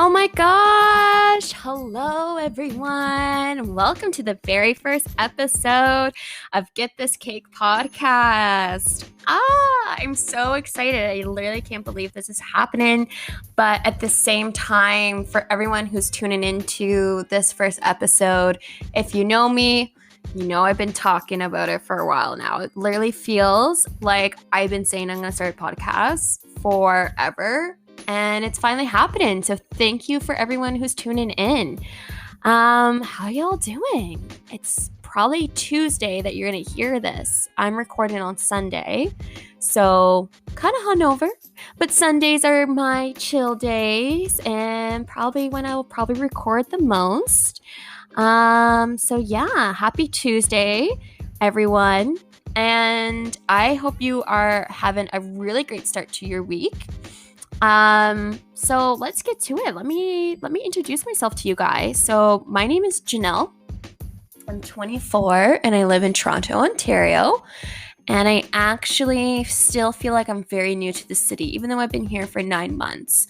Oh my gosh! Hello, everyone. Welcome to the very first episode of Get This Cake podcast. I'm so excited. I literally can't believe this is happening. But at the same time, for everyone who's tuning into this first episode, if you know me, you know I've been talking about it for a while now. It literally feels like I've been saying I'm going to start a podcast forever. And it's finally happening. So thank you for everyone who's tuning in. How y'all doing? It's probably Tuesday that you're going to hear this. I'm recording on Sunday. So kind of hungover. But Sundays are my chill days and probably when I will probably record the most. So yeah, happy Tuesday, everyone. And I hope you are having a really great start to your week. So let's get to it. Let me introduce myself to you guys. So my name is Janelle. I'm 24 and I live in Toronto, Ontario. And I actually still feel like I'm very new to the city, even though I've been here for 9 months.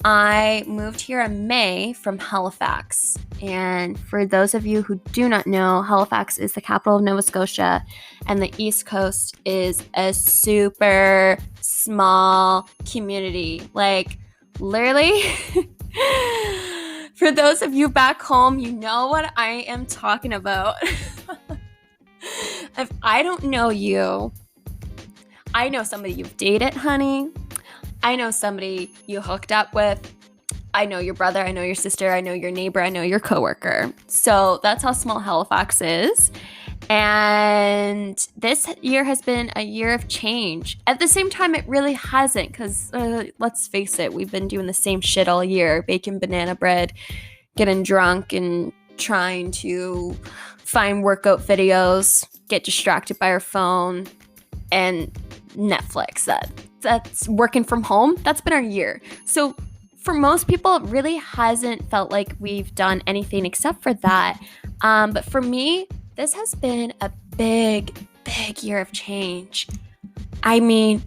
I moved here in May from Halifax. And for those of you who do not know, Halifax is the capital of Nova Scotia, and the East Coast is a super small community. Like, literally, for those of you back home, you know what I am talking about. If I don't know you, I know somebody you've dated, honey. I know somebody you hooked up with. I know your brother. I know your sister. I know your neighbor. I know your coworker. So that's how small Halifax is. And this year has been a year of change. At the same time, it really hasn't because let's face it, we've been doing the same shit all year. Baking banana bread, getting drunk, and trying to find workout videos, get distracted by our phone, and Netflix. That's working from home. That's been our year. So for most people, it really hasn't felt like we've done anything except for that. But for me, this has been a big year of change. I mean,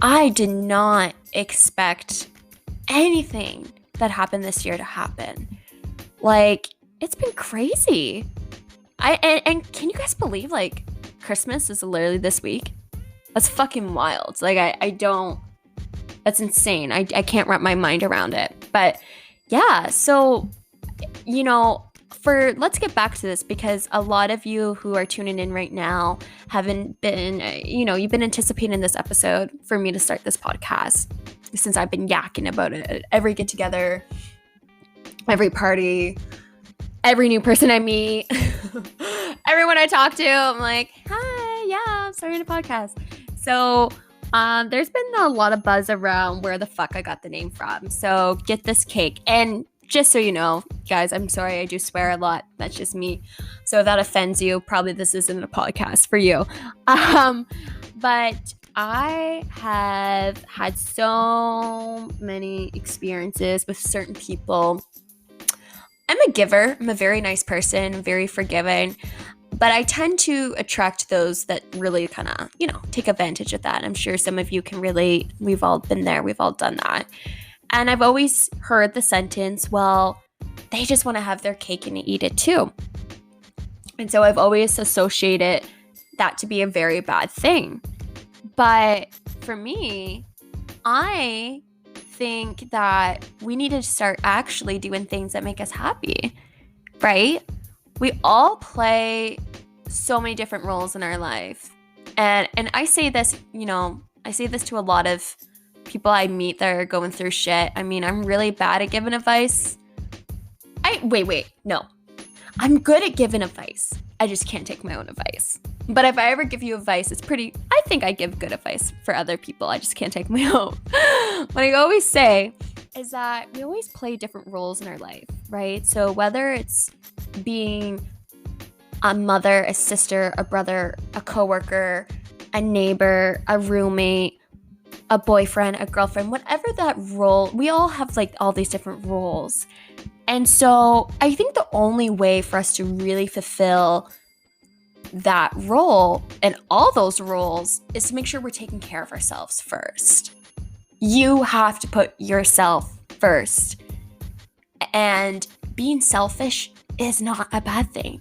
I did not expect anything that happened this year to happen. Like, it's been crazy. And can you guys believe, like, Christmas is literally this week? That's fucking wild. Like, I don't, that's insane. I can't wrap my mind around it. But yeah, so, you know, let's get back to this because a lot of you who are tuning in right now haven't been, you've been anticipating this episode for me to start this podcast since I've been yakking about it at every get together, every party, every new person I meet, everyone I talk to, I'm like, hi, yeah, I'm starting a podcast. So there's been a lot of buzz around where the fuck I got the name from. So Get This Cake. And just so you know, guys, I'm sorry, I do swear a lot. That's just me. So if that offends you, probably this isn't a podcast for you. But I have had so many experiences with certain people. I'm a giver. I'm a very nice person, very forgiving. But I tend to attract those that really kind of, take advantage of that. I'm sure some of you can relate. We've all been there. We've all done that. And I've always heard the sentence, well, they just want to have their cake and eat it too. And so I've always associated that to be a very bad thing. But for me, I think that we need to start actually doing things that make us happy, right? We all play so many different roles in our life. And I say this, I say this to a lot of people I meet that are going through shit. I mean, I'm really bad at giving advice. No. I'm good at giving advice. I just can't take my own advice. But if I ever give you advice, I think I give good advice for other people. I just can't take my own. What I always say is that we always play different roles in our life, right? So whether it's being a mother, a sister, a brother, a coworker, a neighbor, a roommate, a boyfriend, a girlfriend, whatever that role, we all have like all these different roles. And so I think the only way for us to really fulfill that role and all those roles is to make sure we're taking care of ourselves first. You have to put yourself first. And being selfish is not a bad thing.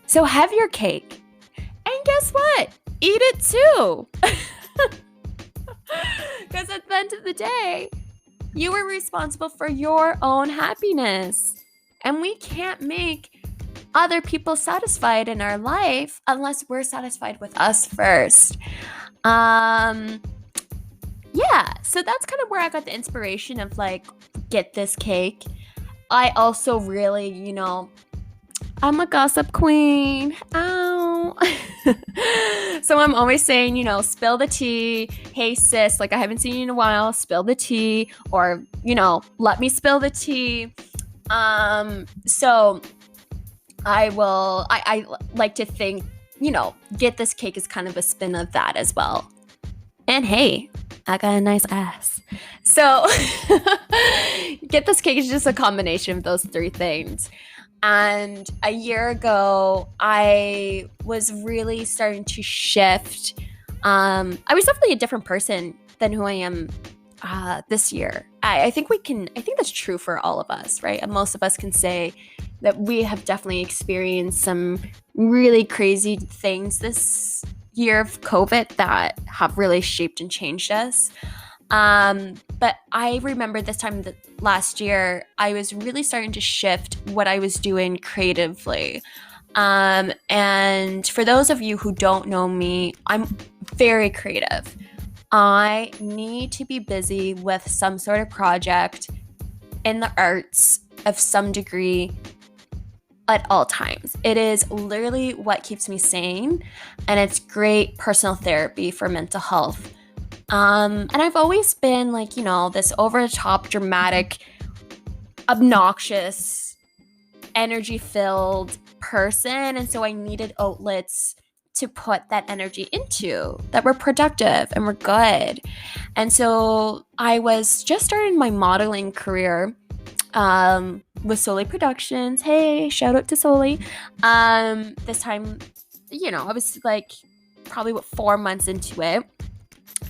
So have your cake. And guess what? Eat it too. Because at the end of the day, you are responsible for your own happiness. And we can't make other people satisfied in our life unless we're satisfied with us first. Yeah, so that's kind of where I got the inspiration of like, get this cake. I also really, I'm a gossip queen. Ow. So I'm always saying, spill the tea. Hey, sis, like I haven't seen you in a while. Spill the tea. Or, let me spill the tea. So I like to think, get this cake is kind of a spin of that as well. And hey, I got a nice ass. So get this cake is just a combination of those three things. And a year ago, I was really starting to shift. I was definitely a different person than who I am this year. I think that's true for all of us, right? And most of us can say that we have definitely experienced some really crazy things this year of COVID that have really shaped and changed us. But I remember this time last year, I was really starting to shift what I was doing creatively. And for those of you who don't know me, I'm very creative. I need to be busy with some sort of project in the arts of some degree at all times. It is literally what keeps me sane, and it's great personal therapy for mental health. And I've always been like, this over-the-top, dramatic, obnoxious, energy-filled person. And so I needed outlets to put that energy into that were productive and were good. And so I was just starting my modeling career with Soli Productions. Hey, shout out to Soli. This time, I was like probably 4 months into it.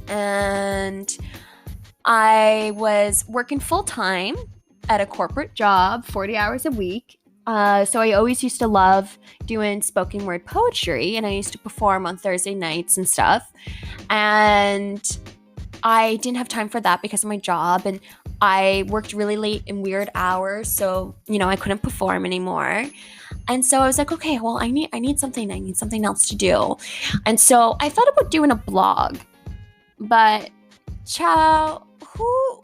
And I was working full-time at a corporate job, 40 hours a week. So I always used to love doing spoken word poetry, and I used to perform on Thursday nights and stuff. And I didn't have time for that because of my job, and I worked really late and weird hours, so I couldn't perform anymore. And so I was like, okay, well, I need something else to do. And so I thought about doing a blog. But ciao, who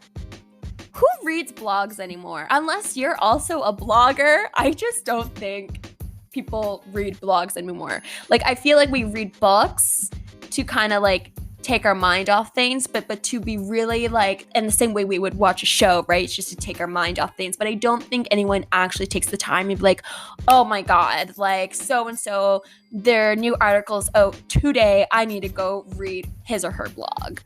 reads blogs anymore? Unless you're also a blogger, I just don't think people read blogs anymore. Like, I feel like we read books to kind of like take our mind off things, but to be really like in the same way we would watch a show, right? It's just to take our mind off things. But I don't think anyone actually takes the time to be like, oh my God, like so-and-so, their new article's out today. I need to go read his or her blog.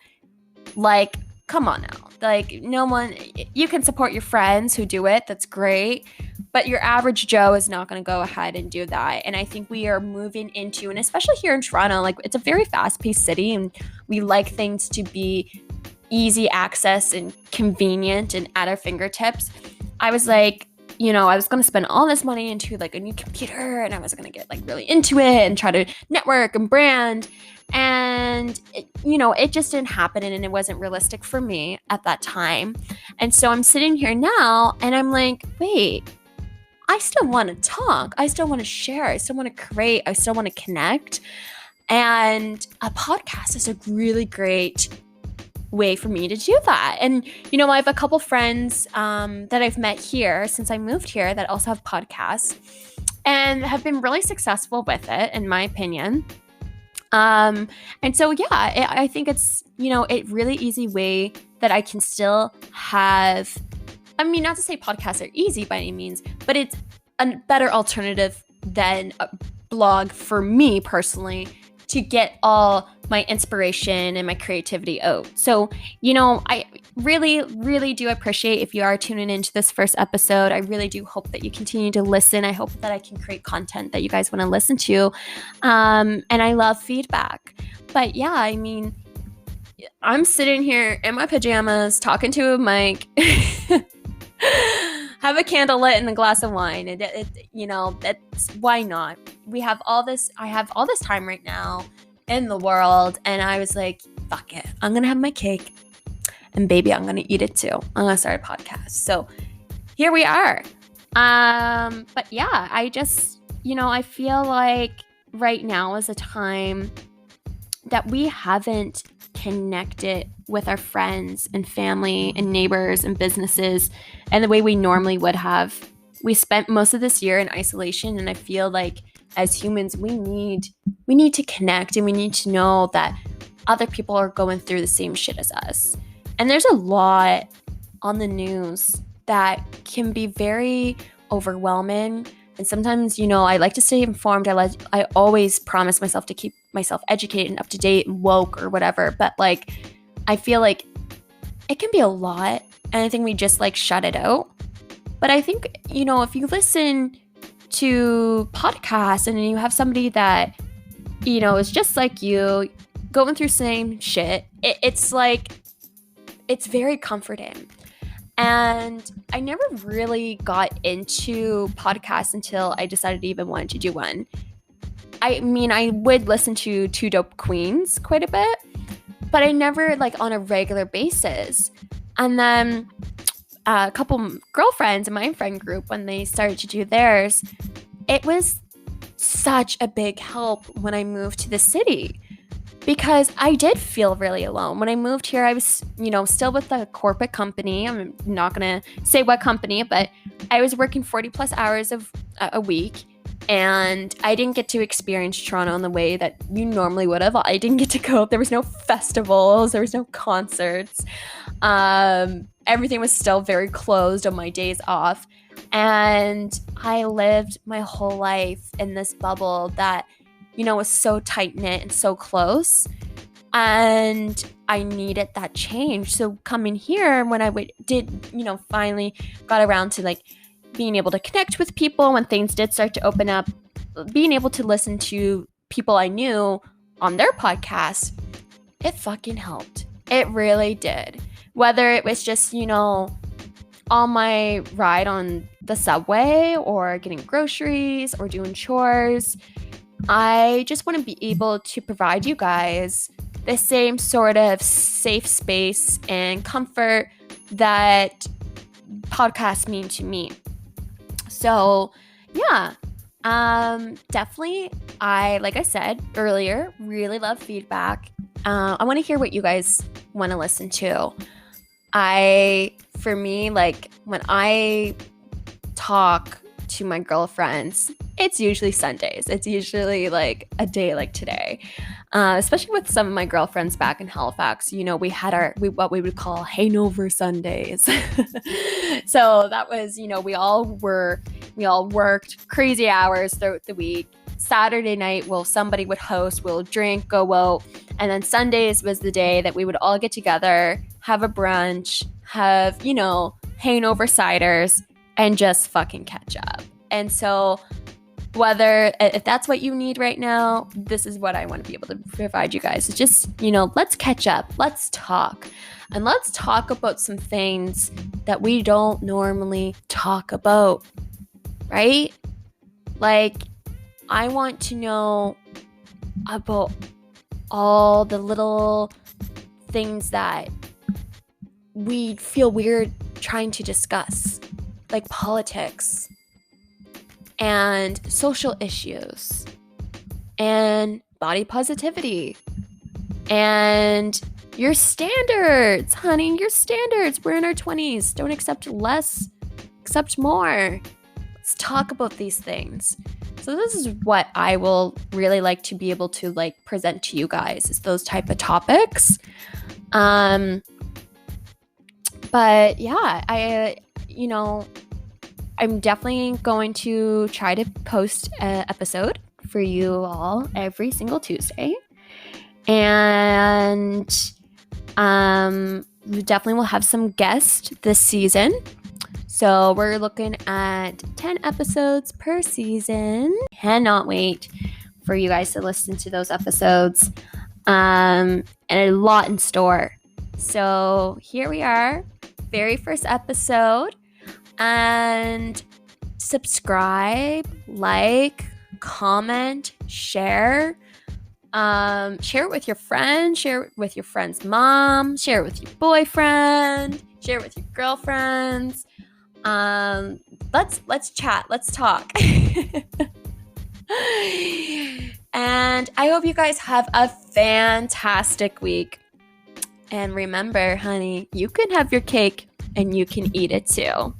Like, come on now. Like, no one, you can support your friends who do it. That's great. But your average Joe is not going to go ahead and do that. And I think we are moving into, and especially here in Toronto, like it's a very fast-paced city, and we like things to be easy access and convenient and at our fingertips. I was like, I was going to spend all this money into like a new computer, and I was going to get like really into it and try to network and brand. And, it just didn't happen, and it wasn't realistic for me at that time. And so I'm sitting here now and I'm like, wait, I still want to talk. I still want to share. I still want to create. I still want to connect. And a podcast is a really great way for me to do that. And, I have a couple friends that I've met here since I moved here that also have podcasts and have been really successful with it, in my opinion. And so, yeah, I think it's, a really easy way that I can still have, not to say podcasts are easy by any means, but it's a better alternative than a blog for me personally to get all my inspiration and my creativity out. So, I really, really do appreciate if you are tuning into this first episode. I really do hope that you continue to listen. I hope that I can create content that you guys want to listen to. And I love feedback. But yeah, I'm sitting here in my pajamas talking to a mic. have a candle lit and a glass of wine. That's why not? I have all this time right now in the world, and I was like, fuck it. I'm going to have my cake, and baby, I'm going to eat it too. I'm going to start a podcast. So here we are. But yeah, I just, I feel like right now is a time that we haven't connected with our friends and family and neighbors and businesses and the way we normally would have. We spent most of this year in isolation, and I feel like as humans we need to connect, and we need to know that other people are going through the same shit as us. And there's a lot on the news that can be very overwhelming. And sometimes, I like to stay informed. I always promise myself to keep myself educated and up to date and woke or whatever. But I feel like it can be a lot, and I think we just shut it out. But I think, if you listen to podcasts and you have somebody that, is just like you, going through same shit, it's very comforting. And I never really got into podcasts until I decided I even wanted to do one. I mean, I would listen to Two Dope Queens quite a bit, but I never on a regular basis. And then a couple girlfriends in my friend group, when they started to do theirs, it was such a big help when I moved to the city. Because I did feel really alone. When I moved here, I was, still with the corporate company. I'm not going to say what company, but I was working 40 plus hours of a week, and I didn't get to experience Toronto in the way that you normally would have. I didn't get to go. There was no festivals. There was no concerts. Everything was still very closed on my days off. And I lived my whole life in this bubble that was so tight-knit and so close, and I needed that change. So coming here, when I finally got around to being able to connect with people when things did start to open up, being able to listen to people I knew on their podcast, it fucking helped. It really did. Whether it was just, on my ride on the subway or getting groceries or doing chores, I just want to be able to provide you guys the same sort of safe space and comfort that podcasts mean to me. So, yeah, definitely, like I said earlier, really love feedback. I want to hear what you guys want to listen to. For me, when I talk to my girlfriends, it's usually Sundays. It's usually a day like today, especially with some of my girlfriends back in Halifax. We had what we would call hangover Sundays. So that was, we all worked crazy hours throughout the week. Saturday night, somebody would host, we'll drink, go out, and then Sundays was the day that we would all get together, have a brunch, have hangover ciders, and just fucking catch up. And so if that's what you need right now, this is what I want to be able to provide you guys. It's just, let's catch up, let's talk, and let's talk about some things that we don't normally talk about, right? I want to know about all the little things that we feel weird trying to discuss, like politics and social issues and body positivity and your standards, honey, your standards. We're in our 20s. Don't accept less, accept more. Let's talk about these things. So this is what I will really like to be able to present to you guys, is those type of topics. But yeah, I'm definitely going to try to post an episode for you all every single Tuesday. And we definitely will have some guests this season. So we're looking at 10 episodes per season. Cannot wait for you guys to listen to those episodes. And a lot in store. So here we are, very first episode. And subscribe, like, comment, share. Share it with your friend, share it with your friend's mom, share it with your boyfriend, share it with your girlfriends. Let's chat, let's talk. And I hope you guys have a fantastic week. And remember, honey, you can have your cake and you can eat it too.